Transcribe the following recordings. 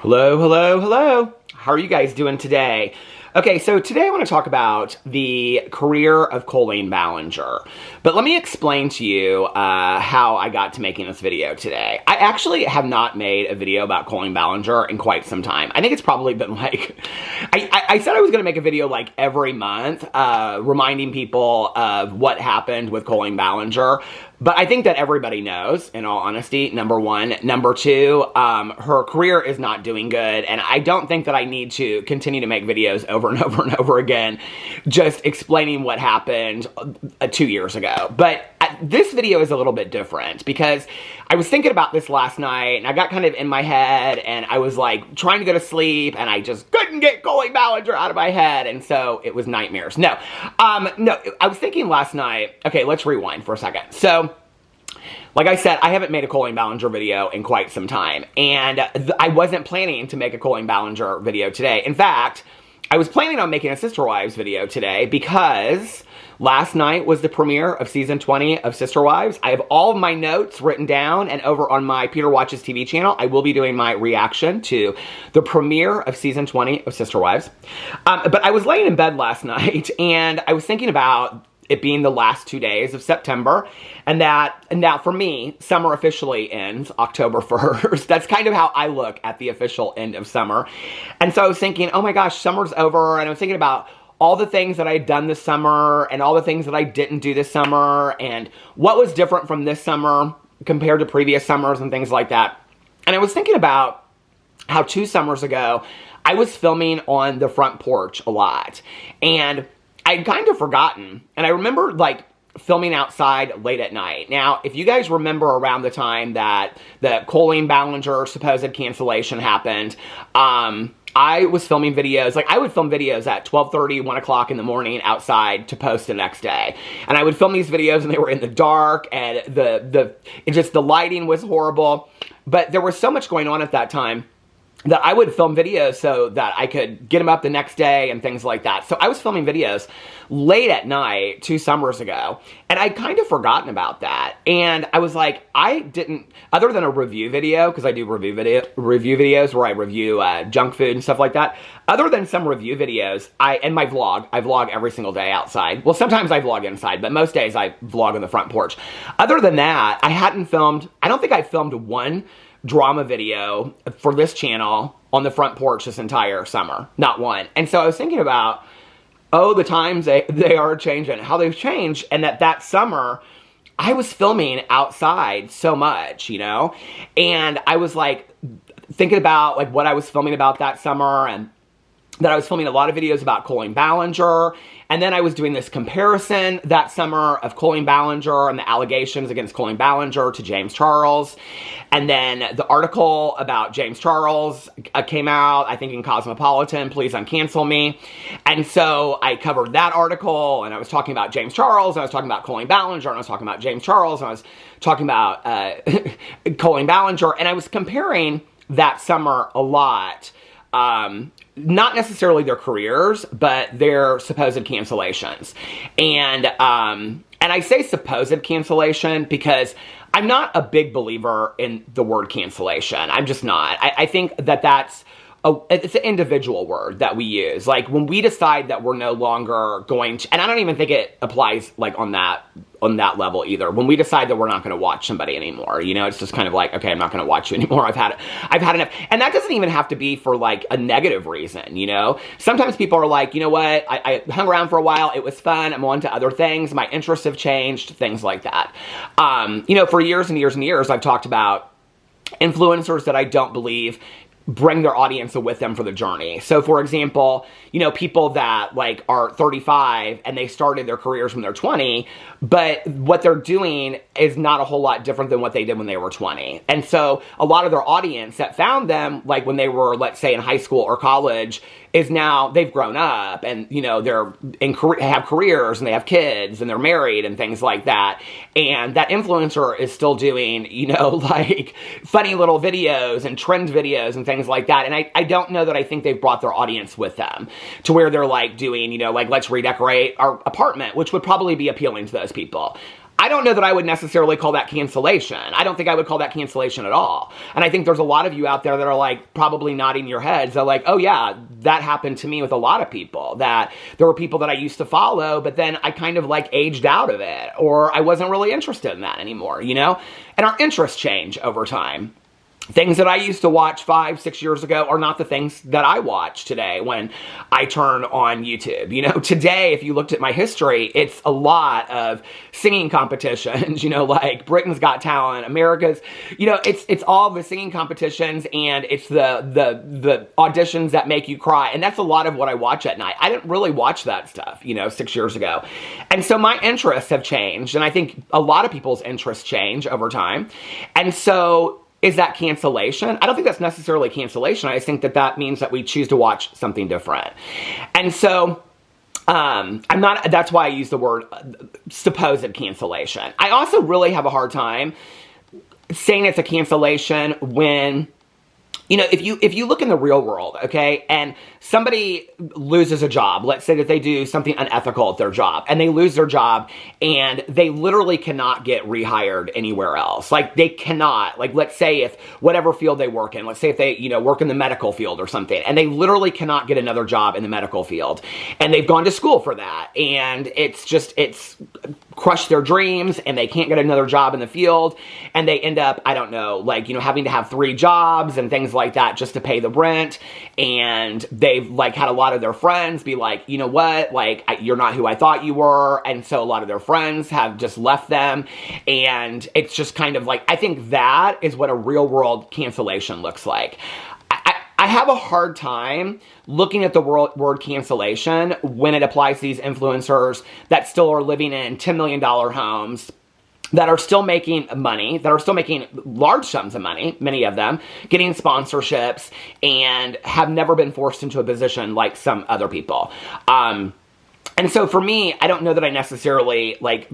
Hello, hello, hello. How are you guys doing today? Okay, so today I want to talk about the career of Colleen Ballinger. But let me explain to you how I got to making this video today. I actually have not made a video about Colleen Ballinger in quite some time. I think it's probably been like... I said I was going to make a video like every month, reminding people of what happened with Colleen Ballinger. But I think that everybody knows, in all honesty, number one. Number two, her career is not doing good, and I don't think that I need to continue to make videos over and over and over again just explaining what happened 2 years ago. But this video is a little bit different because I was thinking about this last night, and I got kind of in my head, and I was like trying to go to sleep, and I just couldn't get Colleen Ballinger out of my head, and so it was nightmares. No, I was thinking last night, okay, let's rewind for a second. So, like I said, I haven't made a Colleen Ballinger video in quite some time, and I wasn't planning to make a Colleen Ballinger video today. In fact, I was planning on making a Sister Wives video today because last night was the premiere of season 20 of Sister Wives. I have all of my notes written down, and over on my Peter Watches TV channel, I will be doing my reaction to the premiere of season 20 of Sister Wives. But I was laying in bed last night, and I was thinking about it being the last 2 days of September, and now for me, summer officially ends October 1st. That's kind of how I look at the official end of summer. And so I was thinking, oh my gosh, summer's over, and I was thinking about all the things that I had done this summer, and all the things that I didn't do this summer, and what was different from this summer compared to previous summers and things like that. And I was thinking about how 2 summers ago, I was filming on the front porch a lot, and I'd kind of forgotten, and I remember, like, filming outside late at night. Now, if you guys remember around the time that the Colleen Ballinger supposed cancellation happened, I was filming videos, like, I would film videos at 12:30, 1 o'clock in the morning outside to post the next day. And I would film these videos, and they were in the dark, and the lighting was horrible. But there was so much going on at that time that I would film videos so that I could get them up the next day and things like that. So I was filming videos late at night 2 summers ago, and I'd kind of forgotten about that. And I was like, I didn't, other than a review video, because I do review videos where I review junk food and stuff like that. Other than some review videos, and my vlog, I vlog every single day outside. Well, sometimes I vlog inside, but most days I vlog on the front porch. Other than that, I hadn't filmed, I don't think I filmed one drama video for this channel on the front porch this entire summer. Not one. And so I was thinking about, oh, the times they are changing, how they've changed, and that summer I was filming outside so much, you know? And I was like thinking about like what I was filming about that summer, and that I was filming a lot of videos about Colleen Ballinger. And then I was doing this comparison that summer of Colleen Ballinger and the allegations against Colleen Ballinger to James Charles. And then the article about James Charles came out, I think in Cosmopolitan, Please Uncancel Me. And so I covered that article, and I was talking about James Charles, and I was talking about Colleen Ballinger, and I was talking about James Charles, and I was talking about Colleen Ballinger, and I was comparing that summer a lot. Not necessarily their careers, but their supposed cancellations. And I say supposed cancellation because I'm not a big believer in the word cancellation. I'm just not. I think that it's an individual word that we use. Like, when we decide that we're no longer going to, and I don't even think it applies, like, on that level either. When we decide that we're not going to watch somebody anymore, you know, it's just kind of like, okay, I'm not going to watch you anymore. I've had enough. And that doesn't even have to be for, like, a negative reason, you know? Sometimes people are like, you know what, I hung around for a while, it was fun, I'm on to other things, my interests have changed, things like that. You know, for years and years and years, I've talked about influencers that I don't believe bring their audience with them for the journey. So, for example, you know, people that, like, are 35 and they started their careers when they're 20, but what they're doing is not a whole lot different than what they did when they were 20. And so a lot of their audience that found them, like, when they were, let's say, in high school or college, is now they've grown up, and, you know, they're have careers, and they have kids, and they're married and things like that. And that influencer is still doing, you know, like, funny little videos and trend videos and things like that. And I don't know that I think they've brought their audience with them to where they're, like, doing, you know, like, let's redecorate our apartment, which would probably be appealing to those people. I don't know that I would necessarily call that cancellation. I don't think I would call that cancellation at all. And I think there's a lot of you out there that are like probably nodding your heads. They're like, oh yeah, that happened to me with a lot of people. That there were people that I used to follow, but then I kind of like aged out of it, or I wasn't really interested in that anymore, you know? And our interests change over time. Things that I used to watch 5, 6 years ago are not the things that I watch today when I turn on YouTube. You know, today, if you looked at my history, it's a lot of singing competitions, you know, like Britain's Got Talent, America's, you know, it's all the singing competitions, and it's the auditions that make you cry. And that's a lot of what I watch at night. I didn't really watch that stuff, you know, 6 years ago. And so my interests have changed, and I think a lot of people's interests change over time. And so, is that cancellation? I don't think that's necessarily cancellation. I just think that that means that we choose to watch something different. And so, that's why I use the word supposed cancellation. I also really have a hard time saying it's a cancellation when, you know, if you look in the real world, okay, and somebody loses a job, let's say that they do something unethical at their job, and they lose their job, and they literally cannot get rehired anywhere else. Like, they cannot, like, let's say if whatever field they work in, let's say if they, you know, work in the medical field or something, and they literally cannot get another job in the medical field, and they've gone to school for that, and it's crushed their dreams, and they can't get another job in the field, and they end up, I don't know, like, you know, having to have 3 jobs and things like that just to pay the rent, and they've like had a lot of their friends be like, you know what, like, you're not who I thought you were, and so a lot of their friends have just left them, and it's just kind of like, I think that is what a real world cancellation looks like. I have a hard time looking at the word cancellation when it applies to these influencers that still are living in $10 million homes, that are still making money, that are still making large sums of money, many of them, getting sponsorships, and have never been forced into a position like some other people. And so for me, I don't know that I necessarily, like,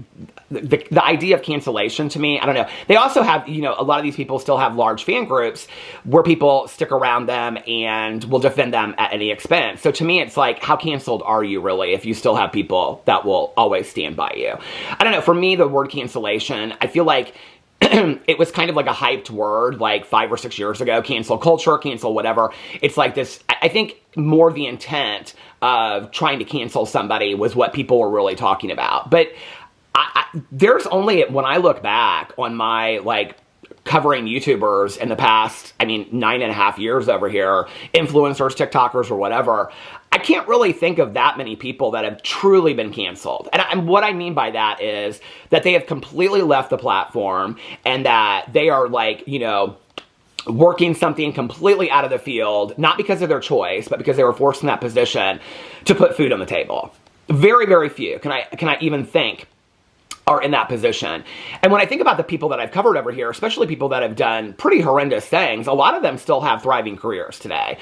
the idea of cancellation to me, I don't know. They also have, you know, a lot of these people still have large fan groups where people stick around them and will defend them at any expense. So to me, it's like, how canceled are you really if you still have people that will always stand by you? I don't know. For me, the word cancellation, I feel like it was kind of like a hyped word like 5 or 6 years ago. Cancel culture, cancel whatever. It's like this, I think more the intent of trying to cancel somebody was what people were really talking about. But there's only, when I look back on my, like, covering YouTubers in the past, I mean, 9.5 years over here, influencers, TikTokers, or whatever, I can't really think of that many people that have truly been canceled. And what I mean by that is that they have completely left the platform, and that they are, like, you know, working something completely out of the field, not because of their choice, but because they were forced in that position to put food on the table. Very, very few can I even think are in that position. And when I think about the people that I've covered over here, especially people that have done pretty horrendous things, a lot of them still have thriving careers today.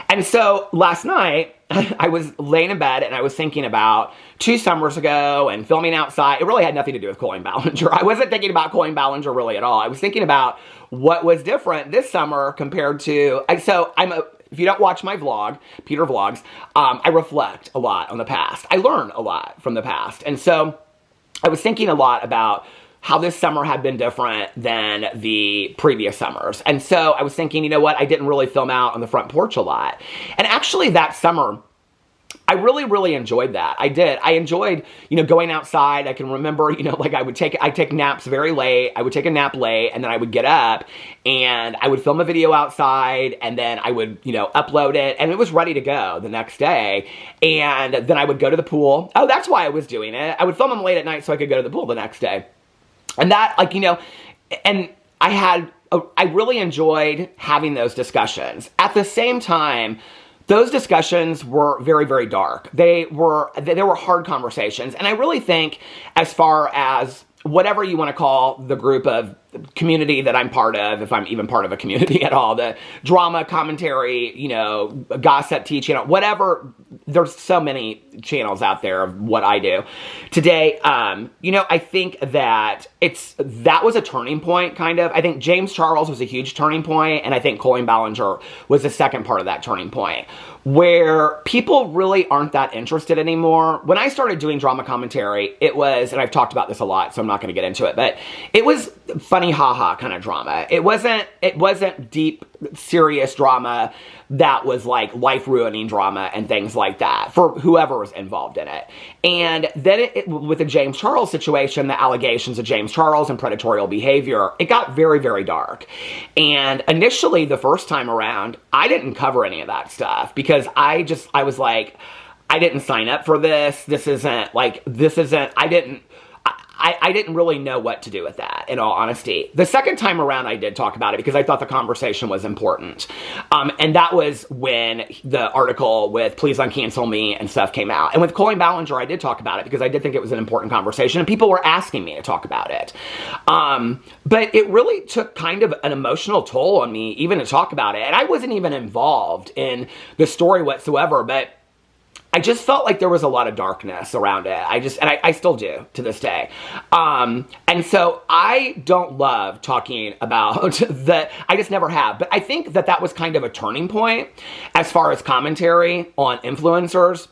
And so last night, I was laying in bed and I was thinking about 2 summers ago and filming outside. It really had nothing to do with Colleen Ballinger. I wasn't thinking about Colleen Ballinger really at all. I was thinking about what was different this summer compared to, if you don't watch my vlog, Peter Vlogs, I reflect a lot on the past. I learn a lot from the past. And so I was thinking a lot about how this summer had been different than the previous summers. And so I was thinking, you know what, I didn't really film out on the front porch a lot. And actually that summer, I really, really enjoyed that. I did. I enjoyed, you know, going outside. I can remember, you know, like I'd take naps very late. I would take a nap late, and then I would get up and I would film a video outside, and then I would, you know, upload it, and it was ready to go the next day. And then I would go to the pool. Oh, that's why I was doing it. I would film them late at night so I could go to the pool the next day. And that, like, you know, and I really enjoyed having those discussions. At the same time, those discussions were very, very dark. They were hard conversations. And I really think, as far as whatever you want to call the group of community that I'm part of, if I'm even part of a community at all, the drama, commentary, you know, gossip, tea channel, whatever. There's so many channels out there of what I do today. You know, I think that that was a turning point, kind of. I think James Charles was a huge turning point, and I think Colleen Ballinger was the second part of that turning point, where people really aren't that interested anymore. When I started doing drama commentary, it was, and I've talked about this a lot, so I'm not going to get into it, but it was funny, haha kind of drama. It wasn't deep, serious drama that was like life-ruining drama and things like that for whoever was involved in it. And then with the James Charles situation, the allegations of James Charles and predatory behavior, it got very, very dark. And initially, the first time around, I didn't cover any of that stuff because I was like, I didn't sign up for this. I didn't really know what to do with that, in all honesty. The second time around, I did talk about it because I thought the conversation was important. And that was when the article with Please Uncancel Me and stuff came out. And with Colleen Ballinger, I did talk about it because I did think it was an important conversation and people were asking me to talk about it. But it really took kind of an emotional toll on me even to talk about it. And I wasn't even involved in the story whatsoever, but I just felt like there was a lot of darkness around it. I still do to this day. And so I don't love talking about I just never have. But I think that was kind of a turning point as far as commentary on influencers,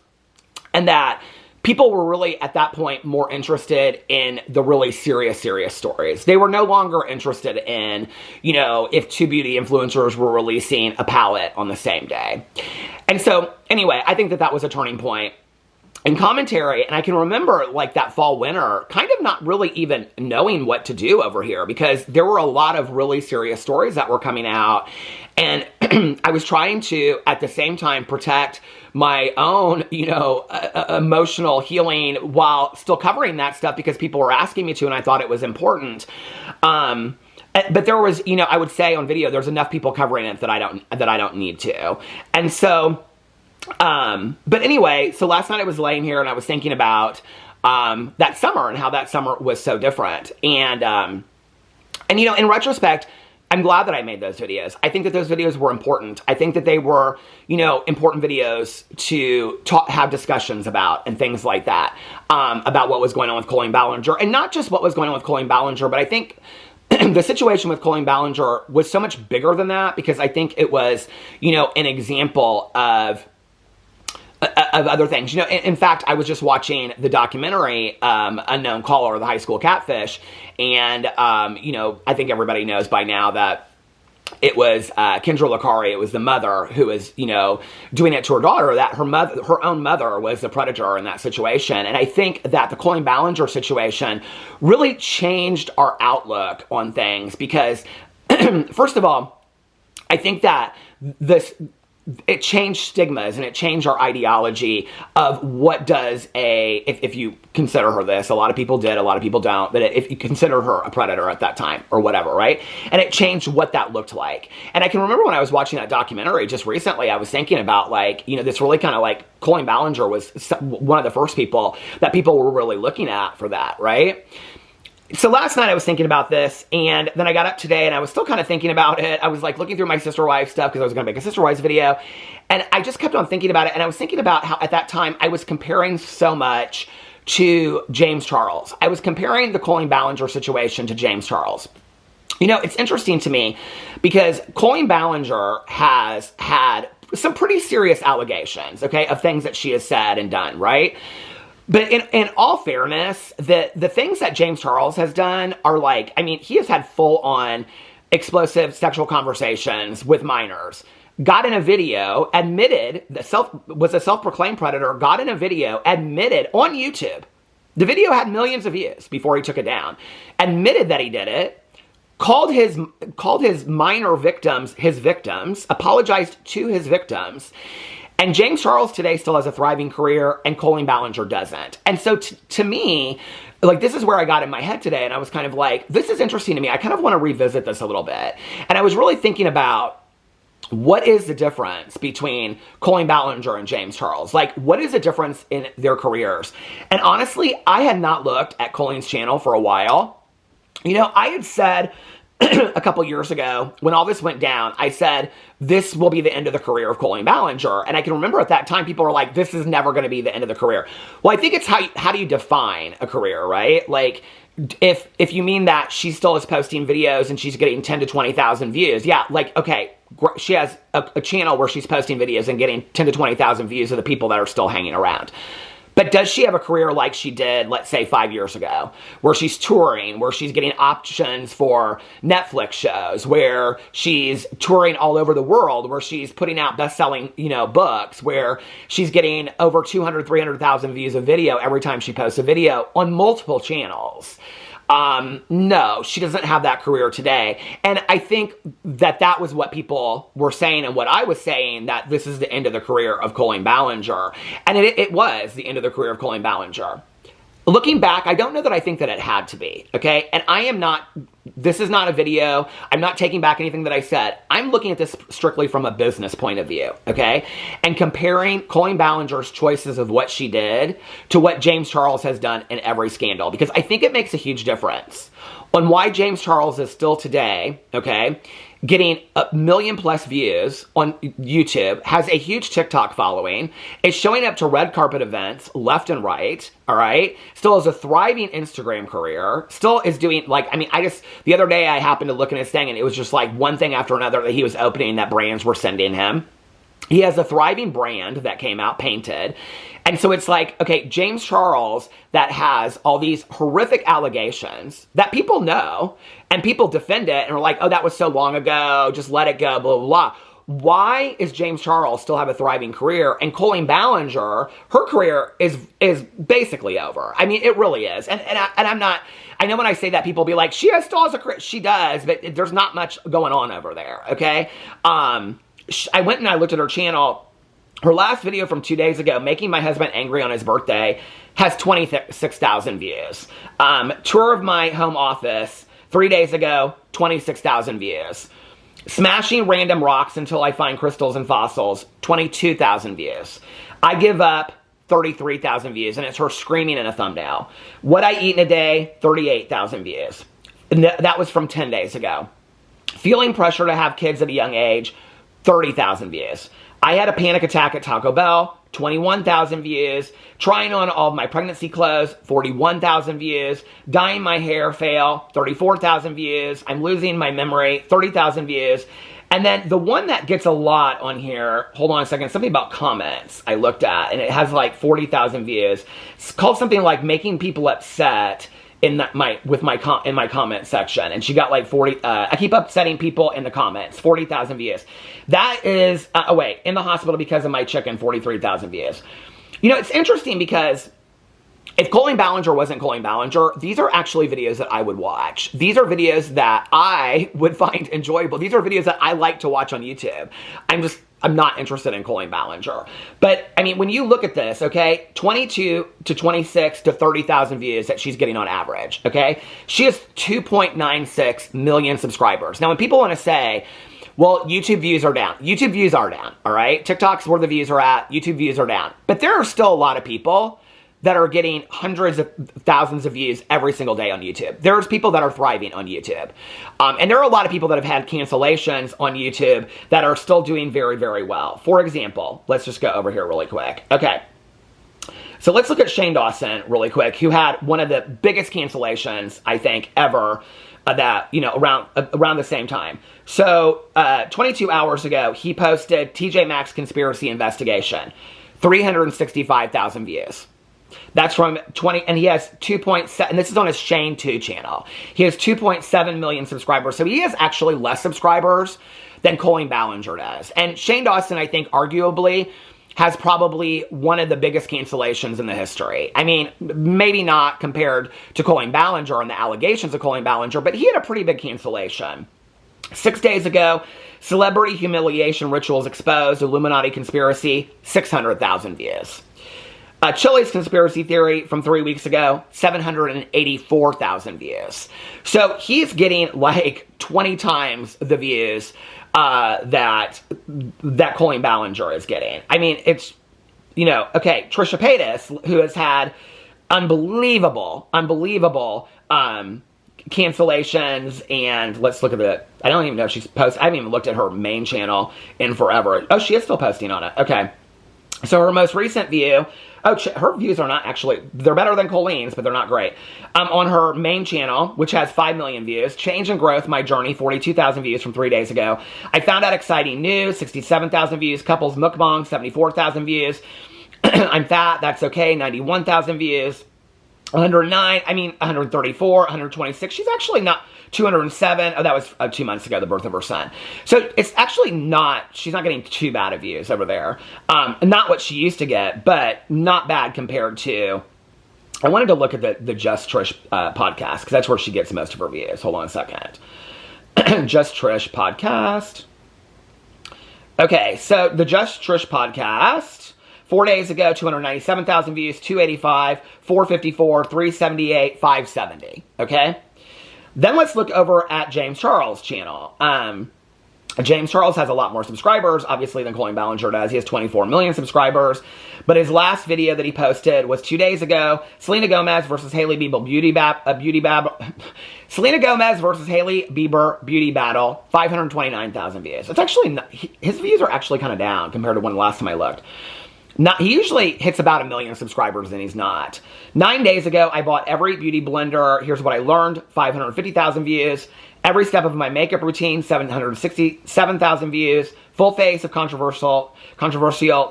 and that people were really, at that point, more interested in the really serious stories. They were no longer interested in, you know, if two beauty influencers were releasing a palette on the same day. And so, anyway, I think that was a turning point in commentary. And I can remember, like, that fall, winter, kind of not really even knowing what to do over here because there were a lot of really serious stories that were coming out. And I was trying to, at the same time, protect my own, you know, emotional healing while still covering that stuff because people were asking me to, and I thought it was important. But there was, you know, I would say on video, there's enough people covering it that I don't need to. And so, but anyway, so last night I was laying here and I was thinking about that summer and how that summer was so different. And you know, in retrospect, I'm glad that I made those videos. I think that those videos were important. I think that they were, you know, important videos to have discussions about and things like that, about what was going on with Colleen Ballinger. And not just what was going on with Colleen Ballinger, but I think the situation with Colleen Ballinger was so much bigger than that because I think it was, you know, an example of other things. You know, in fact, I was just watching the documentary, Unknown Caller, the high school catfish. And, you know, I think everybody knows by now that it was Kendra Licari, it was the mother who was, you know, doing it to her daughter, that her own mother was the predator in that situation. And I think that the Colleen Ballinger situation really changed our outlook on things because, first of all, I think that it changed stigmas and it changed our ideology of what does if you consider her this, a lot of people did, a lot of people don't, but if you consider her a predator at that time or whatever, right? And it changed what that looked like. And I can remember when I was watching that documentary just recently, I was thinking about, like, you know, this really kind of like Colleen Ballinger was one of the first people that people were really looking at for that, right? So last night I was thinking about this, and then I got up today and I was still kind of thinking about it. I was like looking through my Sister Wives stuff because I was going to make a Sister Wives video, and I just kept on thinking about it, and I was thinking about how at that time I was comparing so much to James Charles. I was comparing the Colleen Ballinger situation to James Charles. You know, it's interesting to me because Colleen Ballinger has had some pretty serious allegations, okay, of things that she has said and done, right? But in all fairness, the things that James Charles has done are like, I mean, he has had full-on explosive sexual conversations with minors. Got in a video, admitted, was a self-proclaimed predator, got in a video, admitted on YouTube. The video had millions of views before he took it down. Admitted that he did it, called his minor victims his victims, apologized to his victims. And James Charles today still has a thriving career, and Colleen Ballinger doesn't. And so to me, like, this is where I got in my head today, and I was kind of like, this is interesting to me. I kind of want to revisit this a little bit. And I was really thinking about, what is the difference between Colleen Ballinger and James Charles? Like, what is the difference in their careers? And honestly, I had not looked at Colleen's channel for a while. You know, I had said a couple years ago, when all this went down, I said, this will be the end of the career of Colleen Ballinger. And I can remember at that time, people were like, this is never going to be the end of the career. Well, I think it's how do you define a career, right? Like, if you mean that she still is posting videos and she's getting 10 to 20,000 views, yeah, like, okay, she has a channel where she's posting videos and getting 10 to 20,000 views of the people that are still hanging around. But does she have a career like she did, let's say, 5 years ago, where she's touring, where she's getting options for Netflix shows, where she's touring all over the world, where she's putting out best-selling, books, where she's getting over 200, 300,000 views of video every time she posts a video on multiple channels? No, she doesn't have that career today. And I think that was what people were saying and what I was saying, that this is the end of the career of Colleen Ballinger. And it was the end of the career of Colleen Ballinger. Looking back, I don't know that I think that it had to be, okay? And this is not a video. I'm not taking back anything that I said. I'm looking at this strictly from a business point of view, okay? And comparing Colleen Ballinger's choices of what she did to what James Charles has done in every scandal, because I think it makes a huge difference on why James Charles is still today, okay, getting 1 million+ views on YouTube, has a huge TikTok following, is showing up to red carpet events left and right, all right? Still has a thriving Instagram career, still is doing, the other day I happened to look at his thing and it was just like one thing after another that he was opening that brands were sending him. He has a thriving brand that came out, Painted. And so it's like, okay, James Charles, that has all these horrific allegations that people know, and people defend it and are like, oh, that was so long ago, just let it go, blah, blah, blah. Why is James Charles still have a thriving career, and Colleen Ballinger, her career is basically over? I mean, it really is. And I'm not, I know when I say that, people will be like, still has a career. She does, but there's not much going on over there, okay? I went and I looked at her channel. Her last video from 2 days ago, Making My Husband Angry on His Birthday, has 26,000 views. Tour of My Home Office, 3 days ago, 26,000 views. Smashing Random Rocks Until I Find Crystals and Fossils, 22,000 views. I Give Up, 33,000 views, and it's her screaming in a thumbnail. What I Eat in a Day, 38,000 views. And that was from 10 days ago. Feeling Pressure to Have Kids at a Young Age, 30,000 views. I Had a Panic Attack at Taco Bell, 21,000 views. Trying On All of My Pregnancy Clothes, 41,000 views. Dyeing My Hair Fail, 34,000 views. I'm Losing My Memory, 30,000 views. And then the one that gets a lot on here, hold on a second, something about comments I looked at, and it has like 40,000 views. It's called something like Making People Upset in my comment section, and she got like 40. I keep upsetting people in the comments. 40,000 views. That is in the hospital because of my chicken. 43,000 views. You know, it's interesting because if Colleen Ballinger wasn't Colleen Ballinger, these are actually videos that I would watch. These are videos that I would find enjoyable. These are videos that I like to watch on YouTube. I'm not interested in Colleen Ballinger. But, I mean, when you look at this, okay, 22 to 26 to 30,000 views that she's getting on average, okay? She has 2.96 million subscribers. Now, when people want to say, well, YouTube views are down. YouTube views are down, all right? TikTok's where the views are at. YouTube views are down. But there are still a lot of people that are getting hundreds of thousands of views every single day on YouTube. There's people that are thriving on YouTube. And there are a lot of people that have had cancellations on YouTube that are still doing very, very well. For example, let's just go over here really quick. Okay. So let's look at Shane Dawson really quick, who had one of the biggest cancellations, I think, ever that, around the same time. So 22 hours ago, he posted TJ Maxx Conspiracy Investigation, 365,000 views. That's from 20, and he has 2.7, and this is on his Shane 2 channel. He has 2.7 million subscribers, so he has actually less subscribers than Colleen Ballinger does. And Shane Dawson, I think, arguably, has probably one of the biggest cancellations in the history. I mean, maybe not compared to Colleen Ballinger and the allegations of Colleen Ballinger, but he had a pretty big cancellation. 6 days ago, Celebrity Humiliation Rituals Exposed, Illuminati Conspiracy, 600,000 views. Chili's Conspiracy Theory from 3 weeks ago, 784,000 views. So he's getting like 20 times the views that Colleen Ballinger is getting. I mean, it's, okay, Trisha Paytas, who has had unbelievable cancellations, and let's look at I don't even know if she's posted. I haven't even looked at her main channel in forever. Oh, she is still posting on it. Okay. So her most recent view, her views are not actually, they're better than Colleen's, but they're not great. On her main channel, which has 5 million views, Change and Growth, My Journey, 42,000 views from 3 days ago. I Found Out Exciting News, 67,000 views. Couples Mukbang, 74,000 views. I'm Fat, That's Okay, 91,000 views. 134, 126. She's actually not 207. Oh, that was 2 months ago, the birth of her son. So it's actually not, she's not getting too bad of views over there. Not what she used to get, but not bad compared to, I wanted to look at the Just Trish podcast, because that's where she gets most of her views. Hold on a second. Just Trish podcast. Okay, so the Just Trish podcast, 4 days ago, 297,000 views, 285, 454, 378, 570, okay? Then let's look over at James Charles' channel. James Charles has a lot more subscribers, obviously, than Colleen Ballinger does. He has 24 million subscribers. But his last video that he posted was 2 days ago. Selena Gomez versus Hailey Bieber beauty battle. Selena Gomez versus Hailey Bieber beauty battle. 529,000 views. It's actually not, his views are actually kind of down compared to when the last time I looked. He usually hits about 1 million subscribers, and he's not. 9 days ago, I bought every beauty blender. Here's what I learned. 550,000 views. Every step of my makeup routine, 767,000 views. Full face of controversial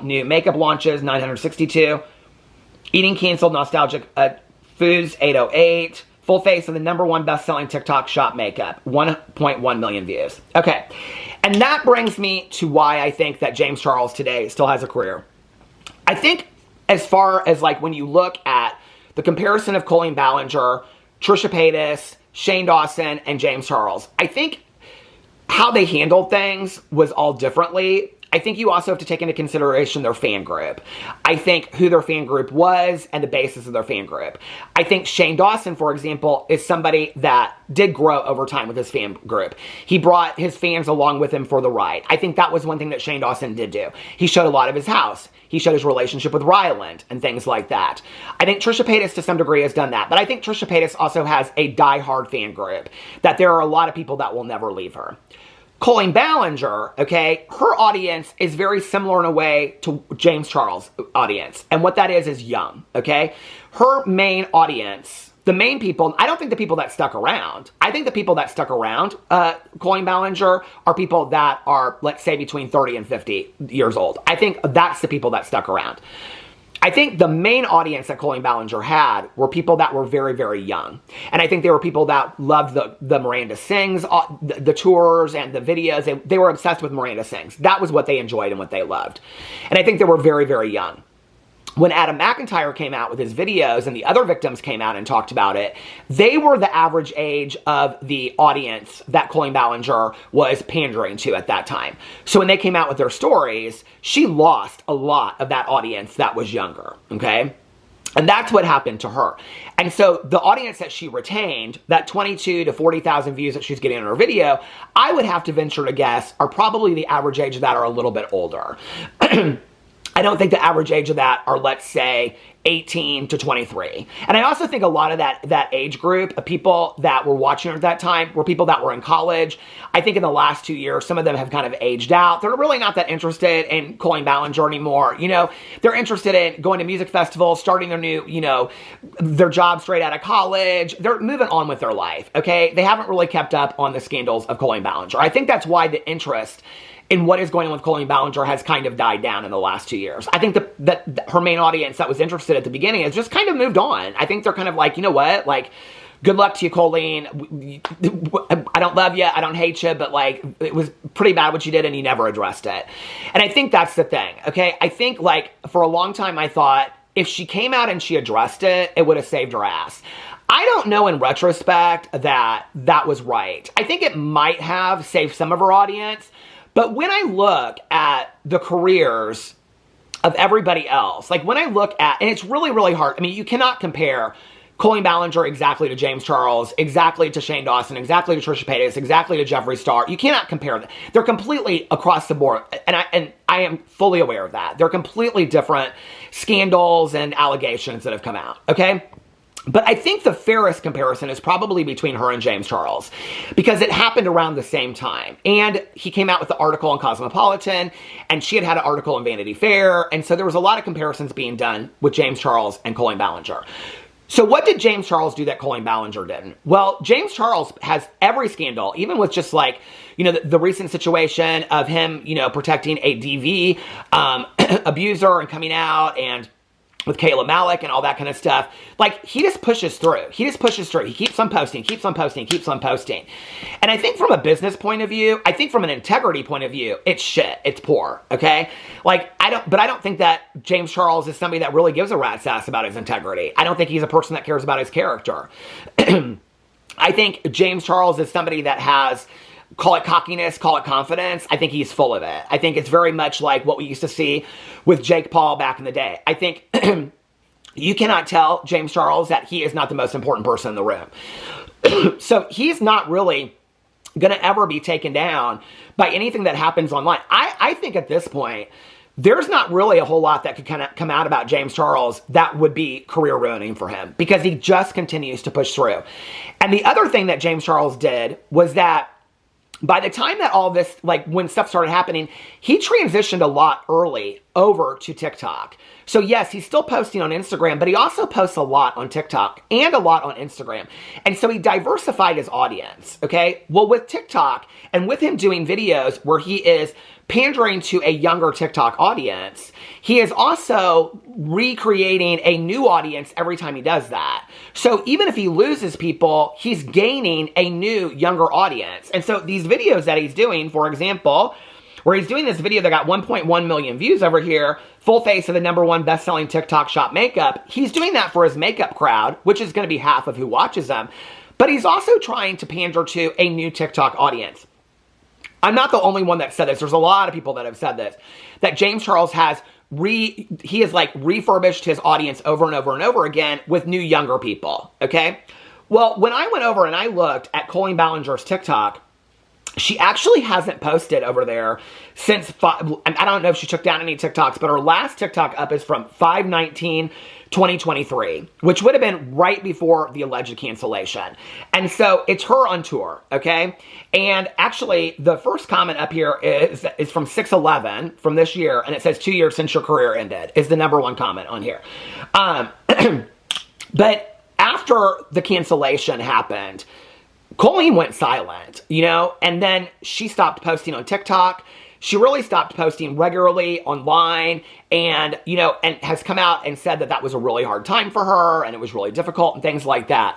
new makeup launches, 962. Eating canceled nostalgic foods, 808. Full face of the #1 best-selling TikTok shop makeup, 1.1 million views. Okay, and that brings me to why I think that James Charles today still has a career. I think as far as like when you look at the comparison of Colleen Ballinger, Trisha Paytas, Shane Dawson, and James Charles, I think how they handled things was all differently. I think you also have to take into consideration their fan group. I think who their fan group was and the basis of their fan group. I think Shane Dawson, for example, is somebody that did grow over time with his fan group. He brought his fans along with him for the ride. I think that was one thing that Shane Dawson did do. He showed a lot of his house. He showed his relationship with Ryland and things like that. I think Trisha Paytas to some degree has done that. But I think Trisha Paytas also has a diehard fan group, that there are a lot of people that will never leave her. Colleen Ballinger, okay, her audience is very similar in a way to James Charles' audience. And what that is young, okay? Her main audience, the main people, I don't think the people that stuck around. I think the people that stuck around, Colleen Ballinger, are people that are, let's say, between 30 and 50 years old. I think that's the people that stuck around. I think the main audience that Colleen Ballinger had were people that were very, very young. And I think they were people that loved the Miranda Sings, the tours and the videos. They were obsessed with Miranda Sings. That was what they enjoyed and what they loved. And I think they were very, very young. When Adam McIntyre came out with his videos and the other victims came out and talked about it, they were the average age of the audience that Colleen Ballinger was pandering to at that time. So when they came out with their stories, she lost a lot of that audience that was younger, okay? And that's what happened to her. And so the audience that she retained, that 22 to 40,000 views that she's getting on her video, I would have to venture to guess are probably the average age of that are a little bit older. I don't think the average age of that are, let's say, 18 to 23. And I also think a lot of that age group of people that were watching her at that time were people that were in college. I think in the last 2 years, some of them have kind of aged out. They're really not that interested in Colleen Ballinger anymore. You know, they're interested in going to music festivals, starting their new, you know, their job straight out of college. They're moving on with their life, okay? They haven't really kept up on the scandals of Colleen Ballinger. I think that's why the interest in what is going on with Colleen Ballinger has kind of died down in the last 2 years. I think that her main audience that was interested at the beginning has just kind of moved on. I think they're kind of like, you know what, like, good luck to you, Colleen. I don't love you, I don't hate you, but like, it was pretty bad what you did and you never addressed it. And I think that's the thing, okay? I think like, for a long time I thought, if she came out and she addressed it, it would have saved her ass. I don't know in retrospect that that was right. I think it might have saved some of her audience. But when I look at the careers of everybody else, like when I look at, and it's really, really hard. I mean, you cannot compare Colleen Ballinger exactly to James Charles, exactly to Shane Dawson, exactly to Trisha Paytas, exactly to Jeffree Star. You cannot compare them. They're completely across the board. And I am fully aware of that. They're completely different scandals and allegations that have come out, okay? But I think the fairest comparison is probably between her and James Charles, because it happened around the same time. And he came out with the article in Cosmopolitan, and she had an article in Vanity Fair. And so there was a lot of comparisons being done with James Charles and Colleen Ballinger. So what did James Charles do that Colleen Ballinger didn't? Well, James Charles has every scandal, even with just like, the recent situation of him, protecting a DV abuser and coming out, and with Kayla Malik and all that kind of stuff. Like, he just pushes through. He keeps on posting, keeps on posting. And I think from a business point of view, I think from an integrity point of view, it's shit. It's poor, okay? Like, I don't think that James Charles is somebody that really gives a rat's ass about his integrity. I don't think he's a person that cares about his character. I think James Charles is somebody that has, call it cockiness, call it confidence. I think he's full of it. I think it's very much like what we used to see with Jake Paul back in the day. I think you cannot tell James Charles that he is not the most important person in the room. So he's not really going to ever be taken down by anything that happens online. I think at this point, there's not really a whole lot that could kind of come out about James Charles that would be career ruining for him, because he just continues to push through. And the other thing that James Charles did was that by the time that all this, like when stuff started happening, he transitioned a lot early over to TikTok. So yes, he's still posting on Instagram, but he also posts a lot on TikTok and a lot on Instagram. And so he diversified his audience, okay? Well, with TikTok and with him doing videos where he is pandering to a younger TikTok audience, he is also recreating a new audience every time he does that. So even if he loses people, he's gaining a new, younger audience. And so these videos that he's doing, for example, where he's doing this video that got 1.1 million views over here, full face of the #1 best-selling TikTok shop makeup, he's doing that for his makeup crowd, which is going to be half of who watches them. But he's also trying to pander to a new TikTok audience. I'm not the only one that said this. There's a lot of people that have said this, that James Charles has refurbished his audience over and over and over again with new, younger people, okay? Well, when I went over and I looked at Colleen Ballinger's TikTok, she actually hasn't posted over there since, I don't know if she took down any TikToks, but her last TikTok up is from 5/19/2023, which would have been right before the alleged cancellation. And so it's her on tour, okay? And actually, the first comment up here is from 6/11 from this year, and it says 2 years since your career ended, is the #1 comment on here. But after the cancellation happened, Colleen went silent, and then she stopped posting on TikTok. She really stopped posting regularly online, and, and has come out and said that that was a really hard time for her and it was really difficult and things like that.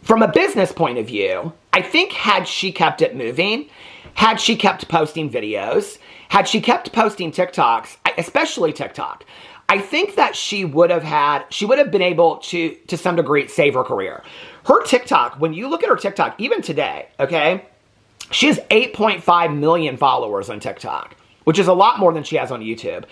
From a business point of view, I think had she kept it moving, had she kept posting videos, had she kept posting TikToks, especially TikTok, I think that she would have been able to some degree, save her career. Her TikTok, when you look at her TikTok, even today, okay, she has 8.5 million followers on TikTok, which is a lot more than she has on YouTube,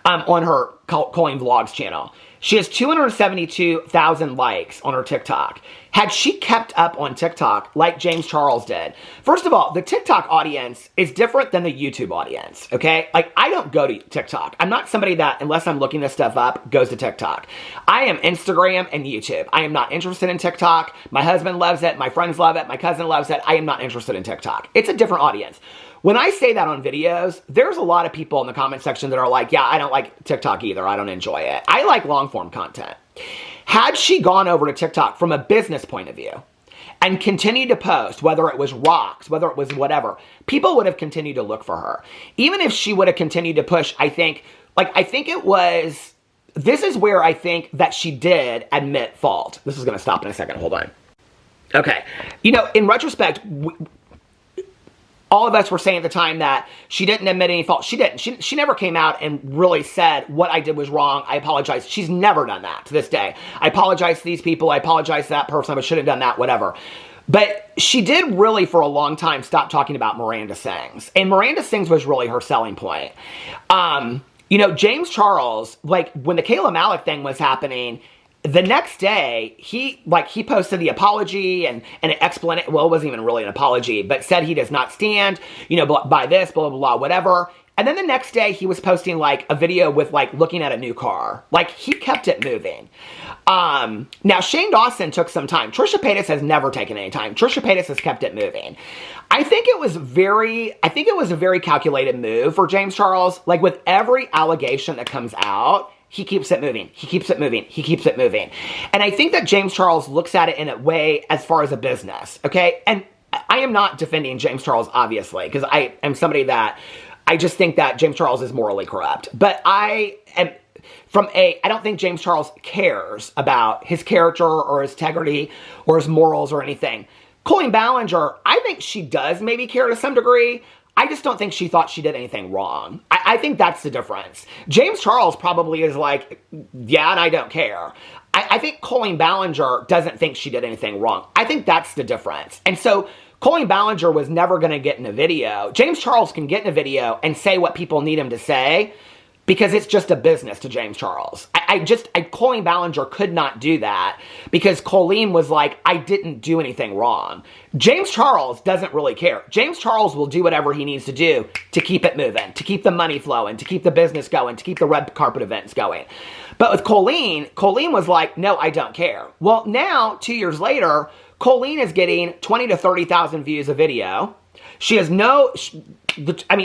on her Colleen Vlogs channel. She has 272,000 likes on her TikTok. Had she kept up on TikTok like James Charles did, first of all, the TikTok audience is different than the YouTube audience, okay? Like, I don't go to TikTok. I'm not somebody that, unless I'm looking this stuff up, goes to TikTok. I am Instagram and YouTube. I am not interested in TikTok. My husband loves it. My friends love it. My cousin loves it. I am not interested in TikTok. It's a different audience. When I say that on videos, there's a lot of people in the comment section that are like, yeah, I don't like TikTok either. I don't enjoy it. I like long form content. Had she gone over to TikTok from a business point of view and continued to post, whether it was rocks, whether it was whatever, people would have continued to look for her. Even if she would have continued to push, I think it was, this is where I think that she did admit fault. This is going to stop in a second. Hold on. Okay. In retrospect, all of us were saying at the time that she didn't admit any fault. She didn't. She never came out and really said, what I did was wrong. I apologize. She's never done that to this day. I apologize to these people. I apologize to that person. I should have done that, whatever. But she did really, for a long time, stop talking about Miranda Sings. And Miranda Sings was really her selling point. James Charles, like, when the Kayla Malik thing was happening, the next day, he posted the apology and an explanation. Well, it wasn't even really an apology, but said he does not stand, by this, blah, blah, blah, whatever. And then the next day he was posting like a video with like looking at a new car. Like he kept it moving. Now Shane Dawson took some time. Trisha Paytas has never taken any time. Trisha Paytas has kept it moving. I think it was a very calculated move for James Charles. Like with every allegation that comes out, he keeps it moving. He keeps it moving. He keeps it moving. And I think that James Charles looks at it in a way as far as a business, okay? And I am not defending James Charles, obviously, because I am somebody that I just think that James Charles is morally corrupt. But I don't think James Charles cares about his character or his integrity or his morals or anything. Colleen Ballinger, I think she does maybe care to some degree. I just don't think she thought she did anything wrong. I think that's the difference. James Charles probably is like, yeah, and I don't care. I think Colleen Ballinger doesn't think she did anything wrong. I think that's the difference. And so Colleen Ballinger was never going to get in a video. James Charles can get in a video and say what people need him to say because it's just a business to James Charles. Colleen Ballinger could not do that because Colleen was like, I didn't do anything wrong. James Charles doesn't really care. James Charles will do whatever he needs to do to keep it moving, to keep the money flowing, to keep the business going, to keep the red carpet events going. But with Colleen was like, no, I don't care. Well, now, 2 years later, Colleen is getting 20 to 30,000 views a video. She has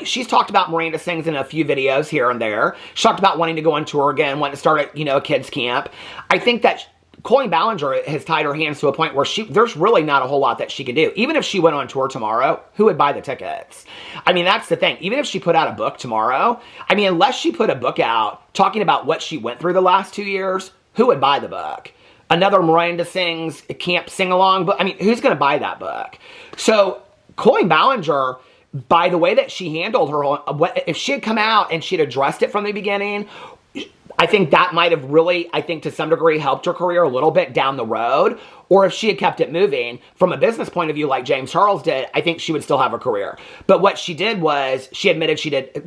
she's talked about Miranda Sings in a few videos here and there. She talked about wanting to go on tour again, wanting to start a kids camp. I think that Colleen Ballinger has tied her hands to a point where there's really not a whole lot that she can do. Even if she went on tour tomorrow, who would buy the tickets? I mean, that's the thing. Even if she put out a book tomorrow, I mean, unless she put a book out talking about what she went through the last 2 years, who would buy the book? Another Miranda Sings camp sing-along book? I mean, who's going to buy that book? So Colleen Ballinger, by the way that she handled if she had come out and she'd addressed it from the beginning, I think that might have really, to some degree helped her career a little bit down the road. Or if she had kept it moving from a business point of view like James Charles did, I think she would still have a career. But what she did was she admitted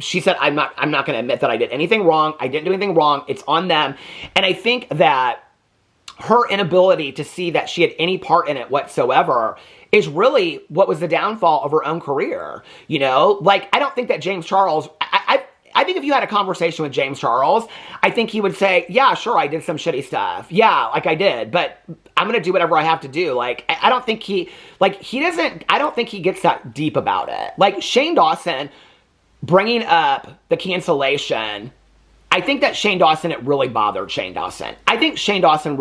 she said, I'm not going to admit that I did anything wrong. I didn't do anything wrong. It's on them. And I think that her inability to see that she had any part in it whatsoever is really what was the downfall of her own career. You know, like, I don't think that James Charles, I think if you had a conversation with James Charles, I think he would say, yeah, sure, I did some shitty stuff. Yeah, like I did, but I'm going to do whatever I have to do. Like, I don't think I don't think he gets that deep about it. Like, Shane Dawson bringing up the cancellation, I think that Shane Dawson, it really bothered Shane Dawson. I think Shane Dawson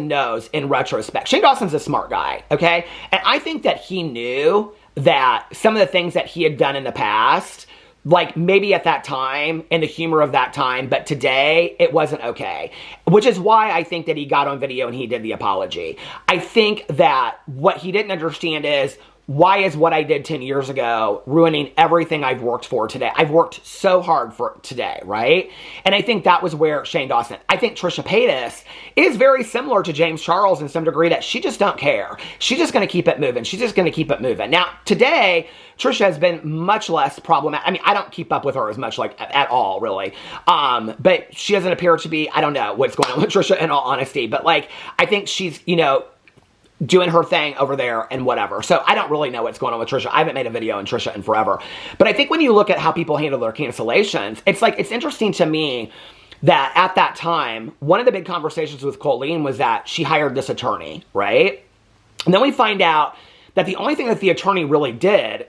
knows in retrospect. Shane Dawson's a smart guy, okay? And I think that he knew that some of the things that he had done in the past, like maybe at that time, in the humor of that time, but today, it wasn't okay. Which is why I think that he got on video and he did the apology. I think that what he didn't understand is, why is what I did 10 years ago ruining everything I've worked for today? I've worked so hard for today, right? And I think that was where Shane Dawson, I think Trisha Paytas is very similar to James Charles in some degree, that she just don't care. She's just going to keep it moving. She's just going to keep it moving. Now, today, Trisha has been much less problematic. I mean, I don't keep up with her as much, like, at all, really. But she doesn't appear to be, I don't know what's going on with Trisha, in all honesty. But, like, I think she's, doing her thing over there and whatever. So I don't really know what's going on with Trisha. I haven't made a video on Trisha in forever. But I think when you look at how people handle their cancellations, it's interesting to me that at that time, one of the big conversations with Colleen was that she hired this attorney, right? And then we find out that the only thing that the attorney really did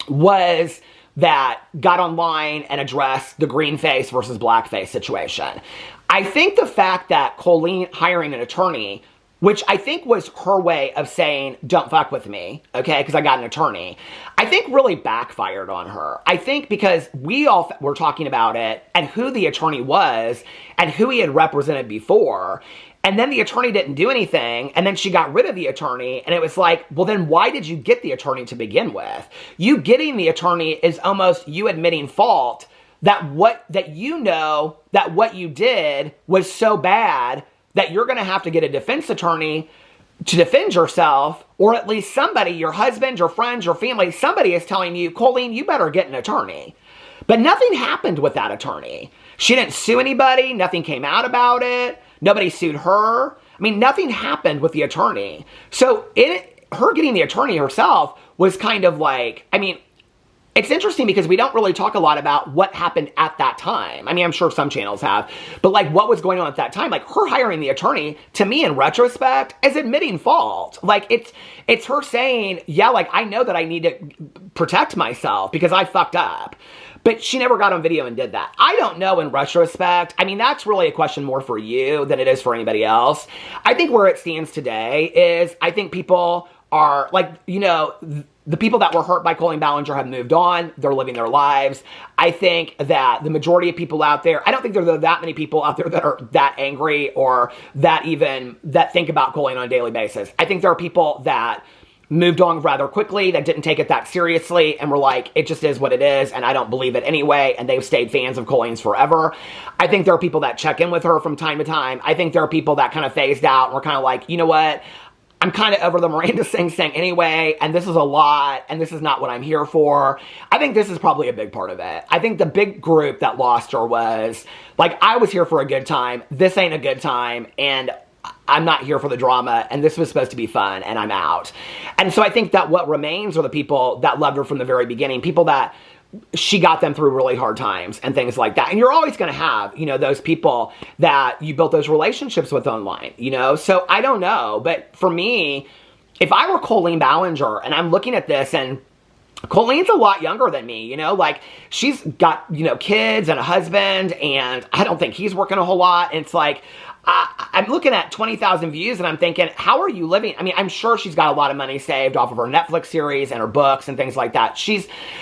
was that got online and addressed the green face versus black face situation. I think the fact that Colleen hiring an attorney, which I think was her way of saying, don't fuck with me, okay, because I got an attorney, I think really backfired on her. I think because we all were talking about it and who the attorney was and who he had represented before, and then the attorney didn't do anything, and then she got rid of the attorney, and it was like, well, then why did you get the attorney to begin with? You getting the attorney is almost you admitting fault that what you did was so bad that you're going to have to get a defense attorney to defend yourself, or at least somebody, your husband, your friends, your family, somebody is telling you, Colleen, you better get an attorney. But nothing happened with that attorney. She didn't sue anybody. Nothing came out about it. Nobody sued her. I mean, nothing happened with the attorney. So her getting the attorney herself was kind of like, I mean, it's interesting because we don't really talk a lot about what happened at that time. I mean, I'm sure some channels have, but like what was going on at that time? Like her hiring the attorney, to me in retrospect, is admitting fault. Like it's her saying, yeah, like I know that I need to protect myself because I fucked up. But she never got on video and did that. I don't know in retrospect. I mean, that's really a question more for you than it is for anybody else. I think where it stands today is I think people are like, you know, the people that were hurt by Colleen Ballinger have moved on. They're living their lives. I think that the majority of people out there, I don't think there are that many people out there that are that angry or that think about Colleen on a daily basis. I think there are people that moved on rather quickly, that didn't take it that seriously, and were like, it just is what it is, and I don't believe it anyway, and they've stayed fans of Colleen's forever. I think there are people that check in with her from time to time. I think there are people that kind of phased out and were kind of like, you know what, I'm kind of over the Miranda thing anyway, and this is a lot, and this is not what I'm here for. I think this is probably a big part of it. I think the big group that lost her was, like, I was here for a good time, this ain't a good time, and I'm not here for the drama, and this was supposed to be fun, and I'm out. And so I think that what remains are the people that loved her from the very beginning, people that she got them through really hard times and things like that. And you're always going to have, you know, those people that you built those relationships with online, you know? So I don't know, but for me, if I were Colleen Ballinger and I'm looking at this and Colleen's a lot younger than me, you know, like she's got, you know, kids and a husband, and I don't think he's working a whole lot. And it's like, I'm looking at 20,000 views and I'm thinking, how are you living? I mean, I'm sure she's got a lot of money saved off of her Netflix series and her books and things like that.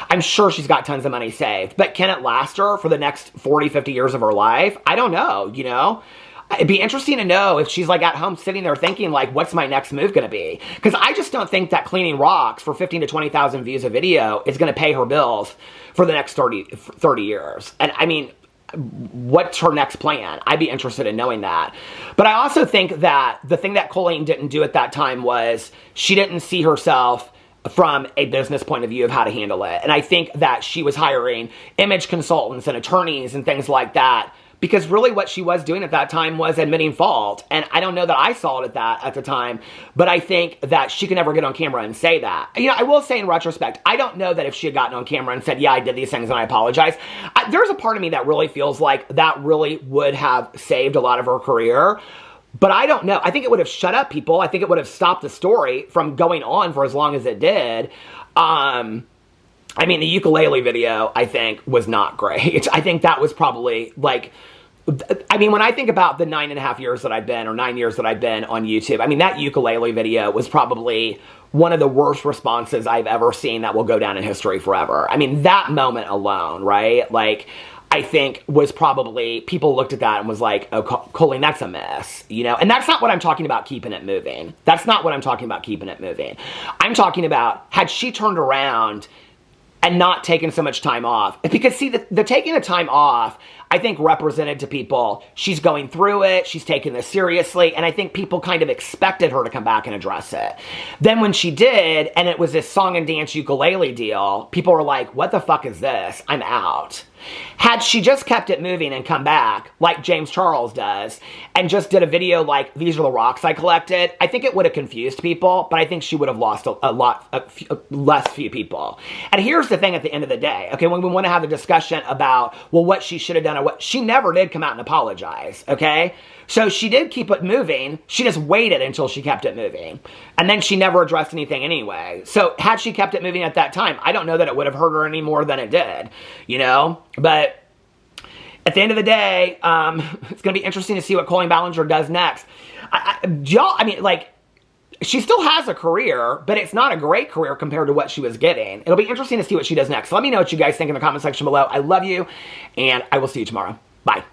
I'm sure she's got tons of money saved, but can it last her for the next 40, 50 years of her life? I don't know, you know? It'd be interesting to know if she's like at home sitting there thinking like, what's my next move going to be? Because I just don't think that cleaning rocks for 15 to 20,000 views a video is going to pay her bills for the next 30 years. And I mean, what's her next plan? I'd be interested in knowing that. But I also think that the thing that Colleen didn't do at that time was she didn't see herself from a business point of view of how to handle it. And I think that she was hiring image consultants and attorneys and things like that, because really what she was doing at that time was admitting fault. And I don't know that I saw it at the time, but I think that she could never get on camera and say that. You know, I will say in retrospect, I don't know that if she had gotten on camera and said, yeah, I did these things and I apologize, there's a part of me that really feels like that really would have saved a lot of her career. But I don't know. I think it would have shut up people. I think it would have stopped the story from going on for as long as it did. I mean, the ukulele video, I think, was not great. I think that was probably, like, I mean, when I think about the 9.5 years that I've been, or 9 years that I've been on YouTube, I mean, that ukulele video was probably one of the worst responses I've ever seen that will go down in history forever. I mean, that moment alone, right? Like, I think was probably, people looked at that and was like, oh, Colleen, that's a mess, you know? And that's not what I'm talking about keeping it moving. That's not what I'm talking about keeping it moving. I'm talking about, had she turned around and not taking so much time off. Because see, the taking the time off, I think represented to people, she's going through it, she's taking this seriously, and I think people kind of expected her to come back and address it. Then when she did, and it was this song and dance ukulele deal, people were like, what the fuck is this? I'm out. Had she just kept it moving and come back, like James Charles does, and just did a video like, these are the rocks I collected, I think it would have confused people, but I think she would have lost less few people. And here's the thing at the end of the day, okay, when we want to have a discussion about, well, what she should have done, or what, she never did come out and apologize, okay? So she did keep it moving, she just waited until she kept it moving. And then she never addressed anything anyway. So had she kept it moving at that time, I don't know that it would have hurt her any more than it did, you know? But at the end of the day, it's going to be interesting to see what Colleen Ballinger does next. I mean, like, she still has a career, but it's not a great career compared to what she was getting. It'll be interesting to see what she does next. So let me know what you guys think in the comment section below. I love you, and I will see you tomorrow. Bye.